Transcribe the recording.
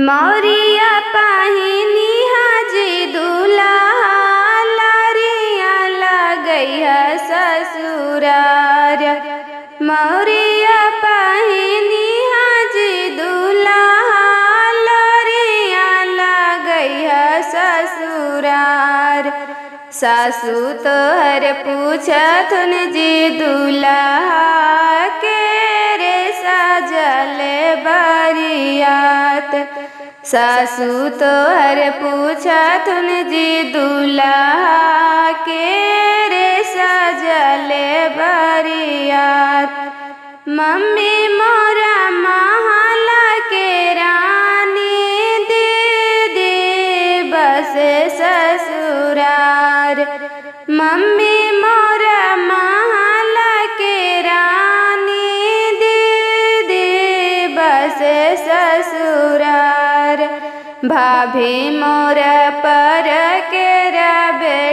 मौरिया पहिनी हाजी दूल्हा लारिया लगैया ससुरार। मौरिया पहिनी हाजी दूल्हा लारिया लगैया ससुरार। सासू तोहर पूछथुन जी दूल्हा के रे सजल बरियात। सासू तोहर पूछथुन जी दूल्हा के रे सजल बरियात। मम्मी मोरा महला के रानी दीदी बस ससुरार। मम्मी मोरा महला के रानी दीदी बस ससुरार। भाभी मोरा पर के रबे